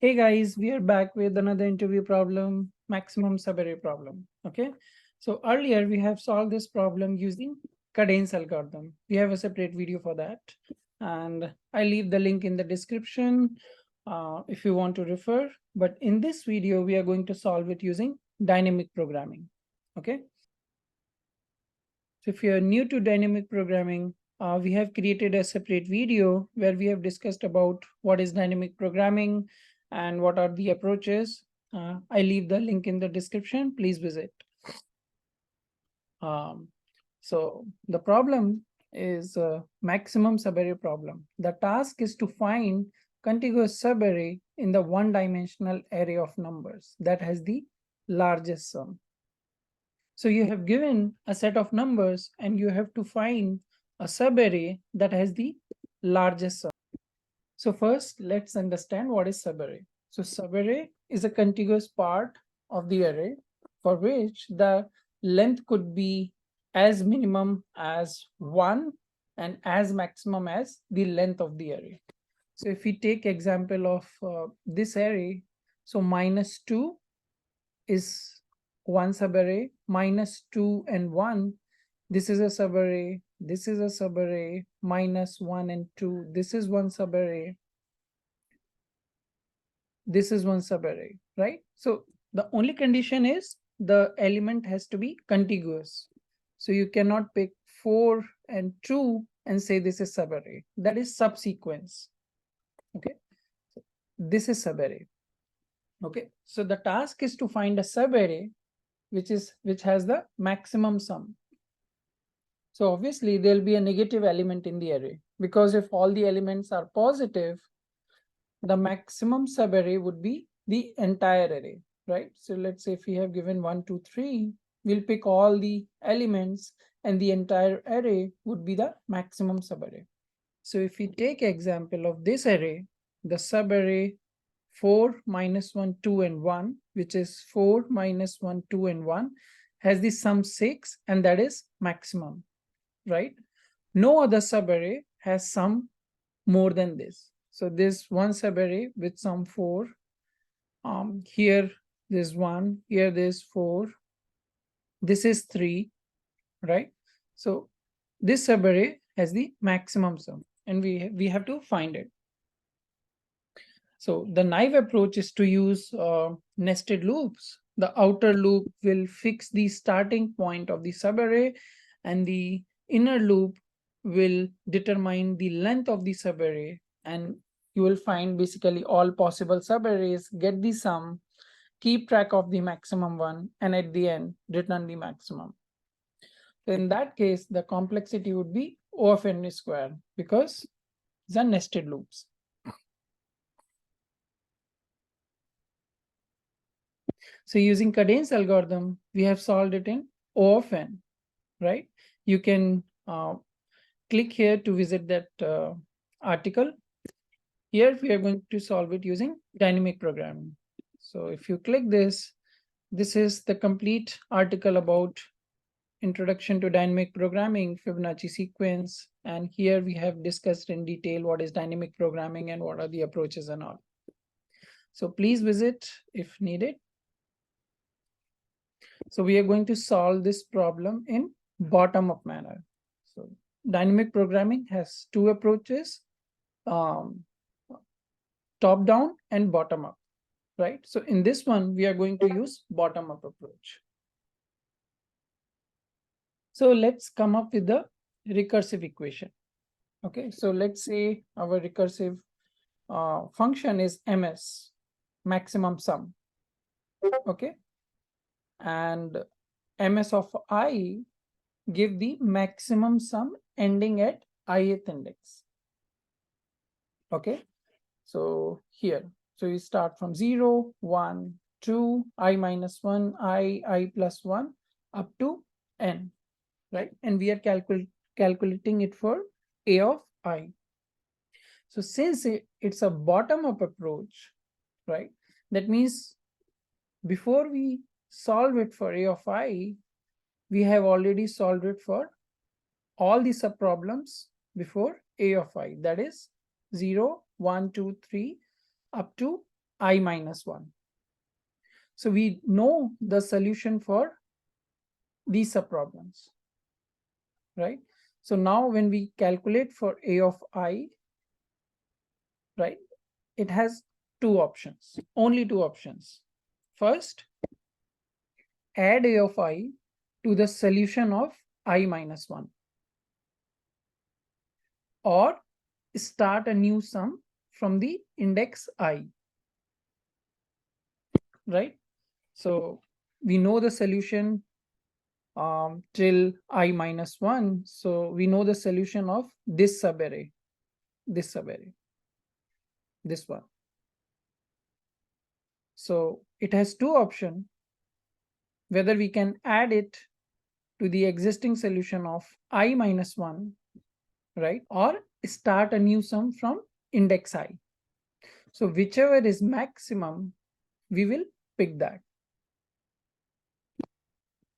Hey guys, we are back with another interview problem, maximum subarray problem. Okay, so earlier we have solved this problem using cadence algorithm. We have a separate video for that, and I leave the link in the description if you want to refer. But in this video, we are going to solve it using dynamic programming. Okay, so if you are new to dynamic programming, we have created a separate video where we have discussed about what is dynamic programming and what are the approaches. I leave the link in the description. Please visit. Um, so the problem is maximum subarray problem. The task is to find contiguous subarray in the one-dimensional array of numbers that has the largest sum. So you have given a set of numbers and you have to find a subarray that has the largest sum. So first, let's understand what is subarray. So subarray is a contiguous part of the array for which the length could be as minimum as 1 and as maximum as the length of the array. So if we take example of this array, so -2 is one subarray, -2 and 1. This is a subarray, this is a subarray, -1 and 2. This is one subarray, this is one subarray, right? So the only condition is the element has to be contiguous. So you cannot pick 4 and 2 and say this is subarray. That is subsequence. Okay, this is subarray. Okay, so the task is to find a subarray which has the maximum sum. So obviously there'll be a negative element in the array, because if all the elements are positive, the maximum subarray would be the entire array, right? So let's say if we have given 1, 2, 3, we'll pick all the elements and the entire array would be the maximum subarray. So if we take example of this array, the subarray 4, -1, 2, and 1, which is 4, -1, 2, and 1, has the sum 6, and that is maximum, right? No other subarray has sum more than this. So this one subarray with sum 4, here there's 1, here there's 4, this is 3, right? So this subarray has the maximum sum, and we have to find it. So the naive approach is to use nested loops. The outer loop will fix the starting point of the subarray, and the inner loop will determine the length of the subarray, and you will find basically all possible subarrays, get the sum, keep track of the maximum one, and at the end return the maximum. So in that case, the complexity would be O of n squared, because these are nested loops. So using cadence algorithm, we have solved it in O of n, right? You can click here to visit that article. Here we are going to solve it using dynamic programming. So if you click this, this is the complete article about Introduction to Dynamic Programming, Fibonacci sequence. And here we have discussed in detail what is dynamic programming and what are the approaches and all. So please visit if needed. So we are going to solve this problem in bottom-up manner. So dynamic programming has two approaches, top-down and bottom-up, right? So in this one, we are going to use bottom-up approach. So let's come up with the recursive equation. Okay, so let's say our recursive function is ms, maximum sum. Okay, and ms of I give the maximum sum ending at ith index. Okay, so here, so we start from 0, 1, 2, I minus 1, I plus 1, up to n, right? And we are calculating it for a of I. So since it's a bottom-up approach, right, that means before we solve it for a of I, we have already solved it for all the subproblems before a of I, that is 0, 1, 2, 3 up to I minus 1. So we know the solution for these subproblems, right? So now when we calculate for A of I, right, it has two options, only two options. First, add A of I to the solution of I minus 1, or start a new sum from the index I, right? So we know the solution till I minus 1. So we know the solution of this subarray, this one. So it has two options, whether we can add it to the existing solution of I minus 1, right? Or start a new sum from index I. So whichever is maximum, we will pick that,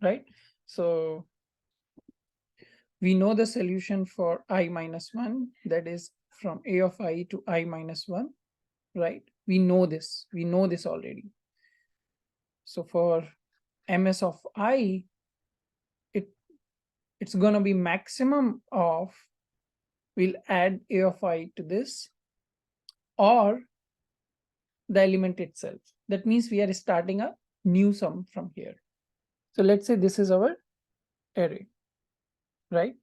right? So we know the solution for I minus 1, that is from A of I to I minus 1, right? We know this already. So for ms of I, it's going to be maximum of, we'll add A of I to this, or the element itself. That means we are starting a new sum from here. So let's say this is our array, right?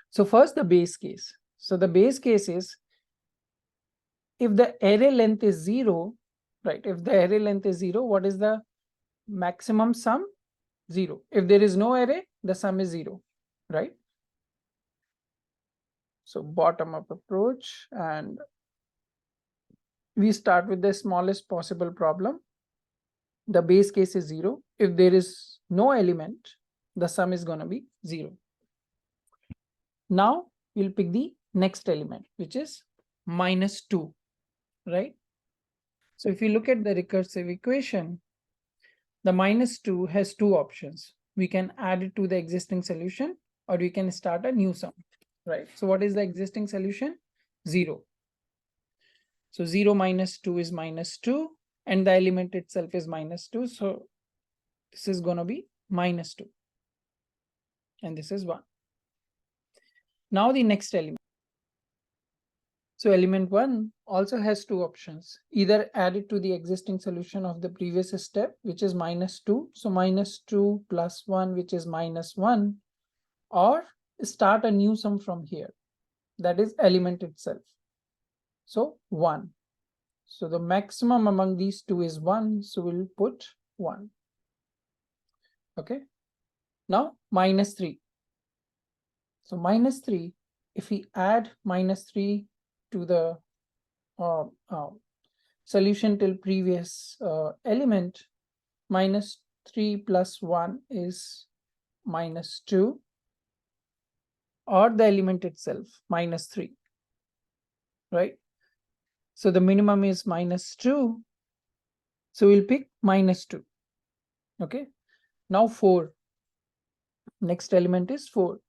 So first, the base case. So the base case is, if the array length is 0, right? If the array length is 0, what is the maximum sum? 0. If there is no array, the sum is 0, right? So bottom up approach, and we start with the smallest possible problem. The base case is 0. If there is no element, the sum is going to be 0. Now we'll pick the next element, which is minus 2, right? So if you look at the recursive equation, the minus 2 has two options. We can add it to the existing solution, or we can start a new sum, right? So what is the existing solution? 0. So 0 minus 2 is minus 2, and the element itself is minus 2. So this is going to be minus 2, and this is 1. Now the next element. So element 1 also has two options. Either add it to the existing solution of the previous step, which is minus 2. So minus 2 plus 1, which is minus 1, or start a new sum from here. That is element itself. So 1. So the maximum among these two is 1. So we'll put 1. Okay. Now minus 3. So minus 3, if we add minus 3 to the solution till previous element, minus 3 plus 1 is minus 2, or the element itself, minus 3, right? So the minimum is minus 2. So we'll pick minus 2. Okay. Now 4. Next element is 4.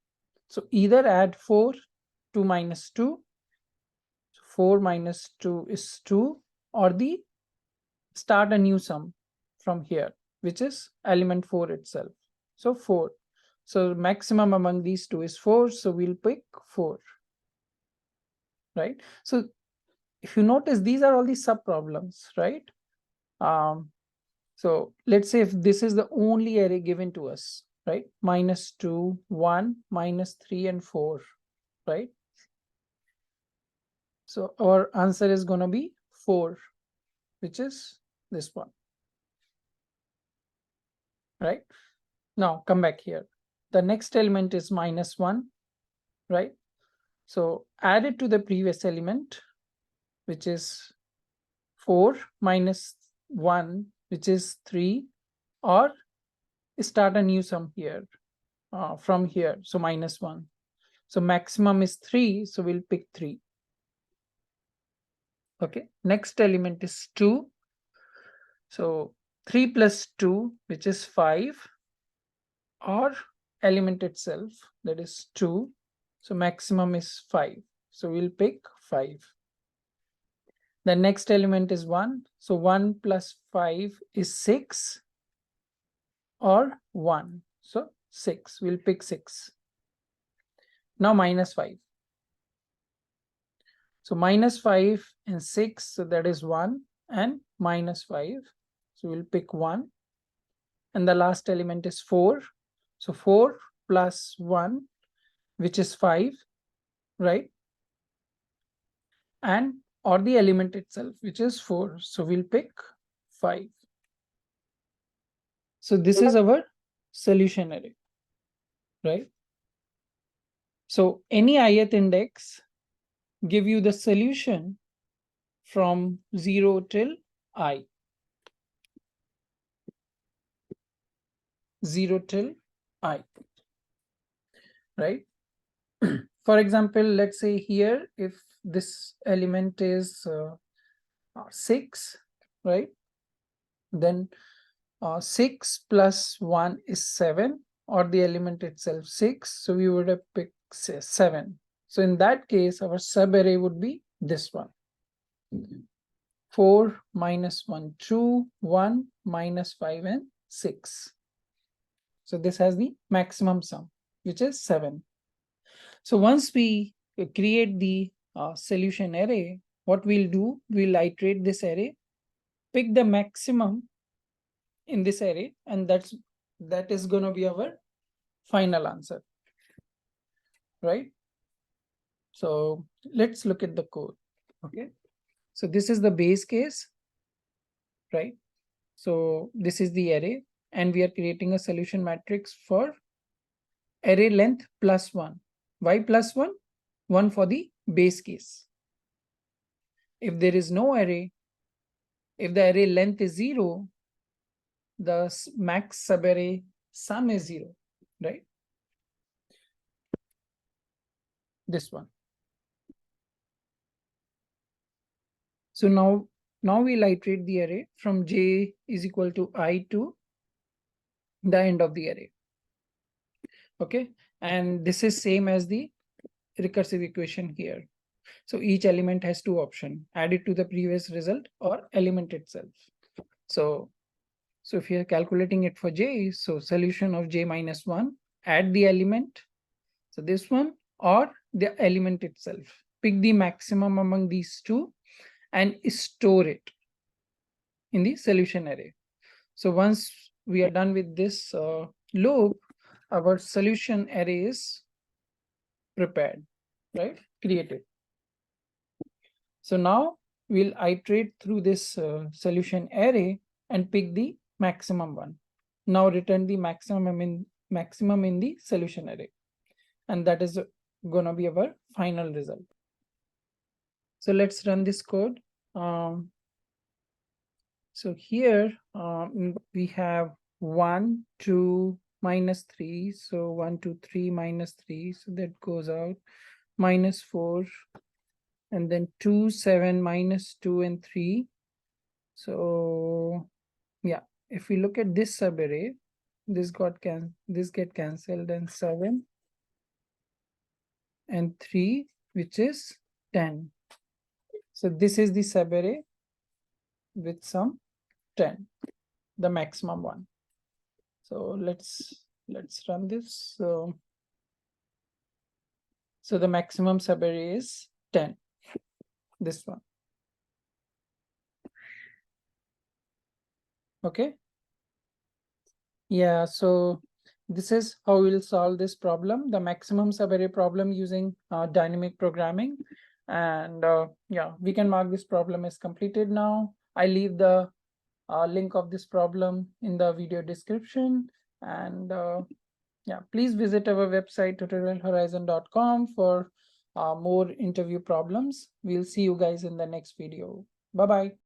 So either add 4 to minus 2. 4 minus 2 is 2, or the start a new sum from here, which is element 4 itself. So 4. So maximum among these two is 4. So we'll pick 4. Right. So if you notice, these are all the sub problems, right? So let's say if this is the only array given to us, right? Minus 2, 1, minus 3, and 4, right? So our answer is going to be 4, which is this one, right? Now come back here. The next element is minus 1, right? So add it to the previous element, which is 4 minus 1, which is 3, or start a new sum here from here. So minus 1. So maximum is 3. So we'll pick 3. Okay. Next element is 2. So 3 plus 2, which is 5, or element itself, that is 2. So maximum is 5. So we'll pick 5. The next element is 1. So 1 plus 5 is 6 or 1. So 6. We'll pick 6. Now minus 5. So minus 5 and 6. So that is 1 and minus 5. So we'll pick 1. And the last element is 4. So 4 plus 1, which is 5, right? And or the element itself, which is 4. So we'll pick 5. So this is our solution array, right? So any ith index give you the solution from 0 till I. 0 till I, right? For example, let's say here, if this element is 6, right? Then 6 plus 1 is 7, or the element itself 6. So we would have picked 7. So in that case, our subarray would be this one. 4 minus 1, 2, 1 minus 5 and 6. So this has the maximum sum, which is 7. So once we create the solution array, what we'll do, we'll iterate this array, pick the maximum in this array, and that is going to be our final answer, right? So let's look at the code. Okay, so this is the base case, right? So this is the array, and we are creating a solution matrix for array length plus 1. Why plus 1? 1 for the base case. If there is no array, if the array length is 0, the max subarray sum is 0, right? This one. So now we'll iterate the array from j is equal to I to the end of the array. Okay, and this is same as the recursive equation here. So each element has two options: add it to the previous result or element itself. So if you're calculating it for j, so solution of j minus 1, add the element, so this one, or the element itself. Pick the maximum among these two and store it in the solution array. So once we are done with this loop, our solution array is prepared, right? Created. So now we'll iterate through this solution array and pick the maximum one. Now return the maximum in the solution array, and that is gonna be our final result. So let's run this code. So here we have 1, 2, minus 3. So 1, 2, 3, minus 3. So that goes out. Minus 4. And then 2, 7, minus 2, and 3. So yeah, if we look at this subarray, this get cancelled, and 7 and 3, which is 10. So this is the subarray with sum 10, the maximum one. So let's run this. So the maximum subarray is 10, this one. Okay. Yeah, so this is how we'll solve this problem, the maximum subarray problem, using dynamic programming. And yeah, we can mark this problem as completed now. I leave the link of this problem in the video description. And yeah, please visit our website tutorialhorizon.com for more interview problems. We'll see you guys in the next video. Bye-bye.